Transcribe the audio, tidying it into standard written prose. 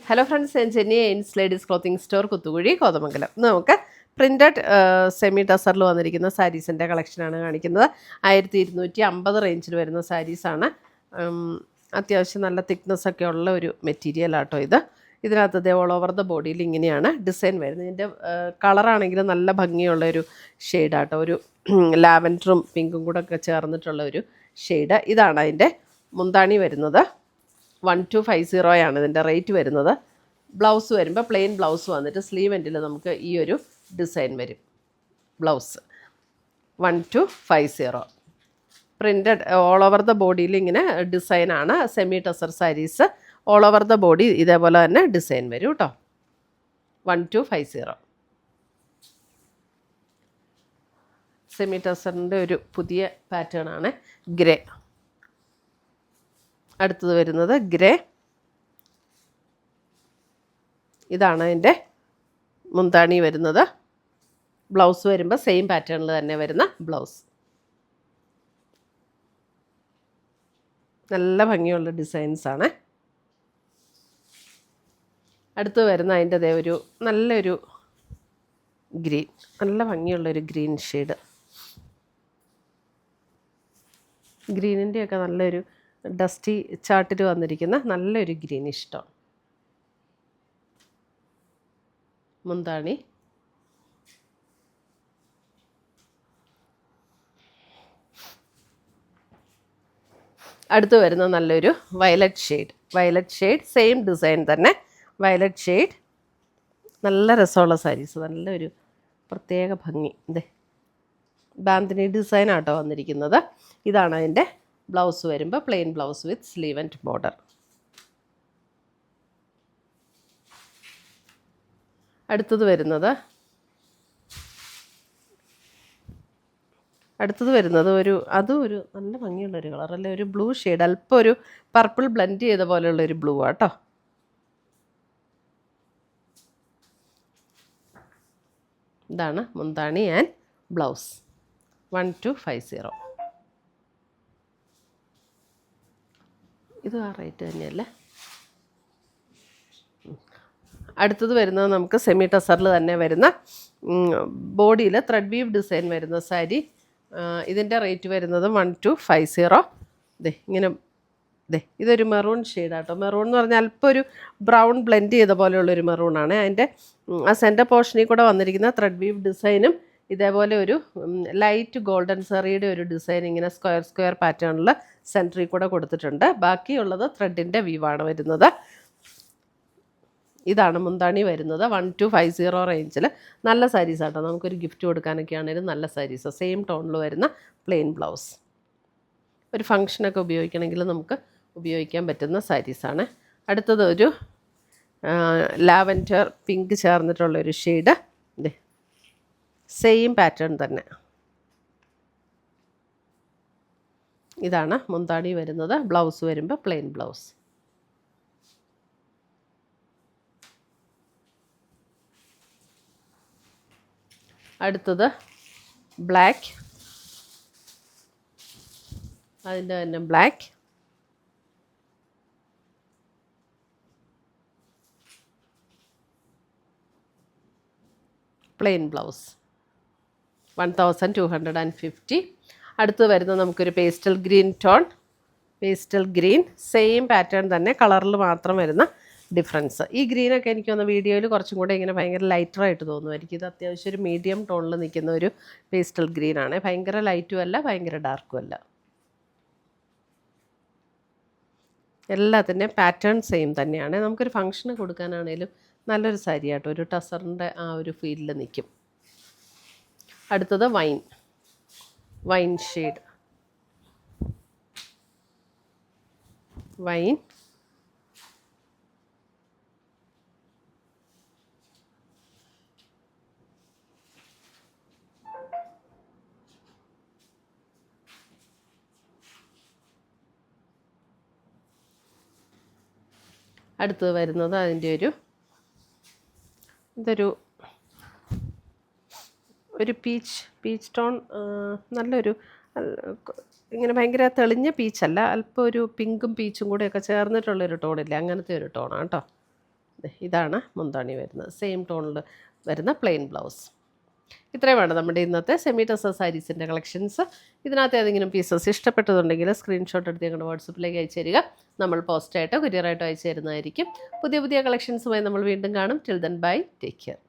Hello friends, ഞാൻ Jenny എയിൻസ് ladies clothing store Kuthukuzhi Kothamangalam. നമുക്ക് പ്രിൻറ്റഡ് സെമി ടസറിൽ വന്നിരിക്കുന്ന സാരീസിൻ്റെ കളക്ഷനാണ് കാണിക്കുന്നത്. 1250 റേഞ്ചിൽ വരുന്ന സാരീസാണ്. അത്യാവശ്യം നല്ല തിക്നെസ്സൊക്കെ ഉള്ള ഒരു മെറ്റീരിയലാട്ടോ ഇത്. ഇതിനകത്ത് ഓൾ ഓവർ ദ ബോഡിയിൽ ഇങ്ങനെയാണ് ഡിസൈൻ വരുന്നത്. ഇതിൻ്റെ കളറാണെങ്കിലും നല്ല ഭംഗിയുള്ളൊരു ഷെയ്ഡാട്ടോ, ഒരു ലാവൻഡറും പിങ്കും കൂടെ ഒക്കെ ചേർന്നിട്ടുള്ള ഒരു ഷെയ്ഡ്. ഇതാണ് അതിൻ്റെ മുന്താണി വരുന്നത്. 1250 ഇതിൻ്റെ റേറ്റ് വരുന്നത്. ബ്ലൗസ് വരുമ്പോൾ പ്ലെയിൻ ബ്ലൗസ് വന്നിട്ട് സ്ലീവ് എൻഡിൽ നമുക്ക് ഈ ഒരു ഡിസൈൻ വരും. Blouse 1250. Printed all over the ബോഡിയിൽ ഇങ്ങനെ ഡിസൈനാണ്. Semi tussar sarees all over the body ഇതേപോലെ തന്നെ ഡിസൈൻ വരും കേട്ടോ. 1250. സെമി ടസറിൻ്റെ ഒരു പുതിയ പാറ്റേൺ ആണ്. ഗ്രേ. അടുത്തത് വരുന്നത് ഗ്രേ. ഇതാണ് അതിൻ്റെ മുന്താണി വരുന്നത്. ബ്ലൗസ് വരുമ്പോൾ സെയിം പാറ്റേണിൽ തന്നെ വരുന്ന ബ്ലൗസ്. നല്ല ഭംഗിയുള്ള ഡിസൈൻസാണ്. അടുത്ത് വരുന്ന അതിൻ്റെ ഒരു നല്ലൊരു ഗ്രീൻ, നല്ല ഭംഗിയുള്ളൊരു ഗ്രീൻ ഷെയ്ഡ്. ഗ്രീനിൻ്റെയൊക്കെ നല്ലൊരു ഡസ്റ്റി ചാർട്ടിൽ വന്നിരിക്കുന്ന നല്ലൊരു ഗ്രീൻ ഇഷ്ടം. മുന്താണി. അടുത്ത് വരുന്ന നല്ലൊരു violet shade. Violet shade same design തന്നെ. വയലറ്റ് ഷെയ്ഡ് നല്ല രസമുള്ള സാരീസ്, നല്ലൊരു പ്രത്യേക ഭംഗി. ഇതേ ബാന്തിനി ഡിസൈനാട്ടോ വന്നിരിക്കുന്നത്. ഇതാണ് അതിൻ്റെ ബ്ലൗസ് വരുമ്പോൾ plain blouse with sleeve and border. അടുത്തത് വരുന്നത് അതും ഒരു നല്ല ഭംഗിയുള്ളൊരു കളർ അല്ലേ, ഒരു ബ്ലൂ ഷെയ്ഡ്, അല്പം ഒരു പർപ്പിൾ ബ്ലെൻഡ് ചെയ്ത പോലെയുള്ളൊരു ബ്ലൂ ആട്ടോ. ഇതാണ് മുന്താണി ആൻഡ് ബ്ലൗസ്. 1250. ഇത് ആ റേറ്റ് തന്നെയല്ലേ. അടുത്തത് വരുന്നത് നമുക്ക് സെമി ടസറിൽ തന്നെ വരുന്ന ബോഡിയിൽ ത്രെഡ് വീവ് ഡിസൈൻ വരുന്ന സാരി. ഇതിൻ്റെ റേറ്റ് വരുന്നത് 1250. ഇതൊരു മെറൂൺ ഷെയ്ഡാട്ടോ. മെറൂൺ എന്ന് പറഞ്ഞാൽ അല്പം ഒരു ബ്രൗൺ ബ്ലെൻഡ് ചെയ്ത പോലെയുള്ളൊരു മെറൂണാണ്. അതിൻ്റെ ആ സെൻറ്റർ പോർഷനിൽ കൂടെ വന്നിരിക്കുന്ന ത്രെഡ് വീവ് ഡിസൈനും ഇതേപോലെ ഒരു ലൈറ്റ് ഗോൾഡൻ സെറിയുടെ ഒരു ഡിസൈൻ ഇങ്ങനെ സ്ക്വയർ പാറ്റേണിൽ സെൻറ്ററിൽ കൂടെ കൊടുത്തിട്ടുണ്ട്. ബാക്കിയുള്ളത് ത്രെഡിൻ്റെ വീവാണ് വരുന്നത്. ഇതാണ് മുന്താണി വരുന്നത്. 1250 റേഞ്ചിൽ നല്ല സാരീസ് ആട്ടോ. നമുക്കൊരു ഗിഫ്റ്റ് കൊടുക്കാനൊക്കെ ആണെങ്കിലും നല്ല സാരീസ്. സെയിം ടോണിൽ വരുന്ന പ്ലെയിൻ ബ്ലൗസ്. ഒരു ഫങ്ഷനൊക്കെ ഉപയോഗിക്കണമെങ്കിൽ നമുക്ക് ഉപയോഗിക്കാൻ പറ്റുന്ന സാരീസാണ്. അടുത്തത് ഒരു ലാവൻഡർ പിങ്ക് ചേർന്നിട്ടുള്ളൊരു ഷെയ്ഡ്. സെയിം പാറ്റേൺ തന്നെ. ഇതാണ് മുന്താണി വരുന്നത്. ബ്ലൗസ് വരുമ്പോൾ പ്ലെയിൻ ബ്ലൗസ്. അടുത്തത് ബ്ലാക്ക്. അതിൻ്റെ തന്നെ ബ്ലാക്ക്. Plain blouse. 1250. അടുത്ത് വരുന്നത് നമുക്കൊരു pastel green tone. Pastel green same pattern തന്നെ, കളറിൽ മാത്രം വരുന്ന ഡിഫറൻസ്. ഈ ഗ്രീനൊക്കെ എനിക്ക് തോന്നുന്നു വീഡിയോയിൽ കുറച്ചും കൂടെ ഇങ്ങനെ ഭയങ്കര ലൈറ്ററായിട്ട് തോന്നുമായിരിക്കും. ഇത് അത്യാവശ്യം ഒരു മീഡിയം ടോണിൽ നിൽക്കുന്ന ഒരു പേസ്റ്റൽ ഗ്രീനാണ്. ഭയങ്കര ലൈറ്റും അല്ല, ഭയങ്കര ഡാർക്കും അല്ല. എല്ലാത്തിൻ്റെയും പാറ്റേൺ സെയിം തന്നെയാണ്. നമുക്കൊരു ഫങ്ഷന് കൊടുക്കാനാണേലും നല്ലൊരു സാരി ആട്ടോ. ഒരു ടസറിൻ്റെ ആ ഒരു ഫീലിൽ നിൽക്കും. അടുത്തത് വൈൻ ഷെയ്ഡ്. വൈൻ. അടുത്തത് വരുന്നത് അതിൻ്റെ ഒരു പീച്ച് ടോൺ. നല്ലൊരു ഇങ്ങനെ ഭയങ്കര തെളിഞ്ഞ പീച്ചല്ല, അല്പം ഒരു പിങ്കും പീച്ചും കൂടെയൊക്കെ ചേർന്നിട്ടുള്ളൊരു ടോണില്ലേ, അങ്ങനത്തെ ഒരു ടോണാണ് കേട്ടോ. ഇതാണ് മുന്താണി വരുന്നത്, സെയിം ടോണിൽ വരുന്ന പ്ലെയിൻ ബ്ലൗസ്. ഇത്രയുമാണ് നമ്മുടെ ഇന്നത്തെ സെമി ടസർ സാരീസിൻ്റെ കളക്ഷൻസ്. ഇതിനകത്ത് ഏതെങ്കിലും പീസസ് ഇഷ്ടപ്പെട്ടതുണ്ടെങ്കിൽ സ്ക്രീൻഷോട്ട് എടുത്ത് ഞങ്ങളുടെ വാട്സപ്പിലേക്ക് അയച്ചു തരിക. നമ്മൾ പോസ്റ്റായിട്ടോ കൊറിയറായിട്ടോ അയച്ചു തരുന്നതായിരിക്കും. പുതിയ പുതിയ കളക്ഷൻസുമായി നമ്മൾ വീണ്ടും കാണും. Till then bye, take care.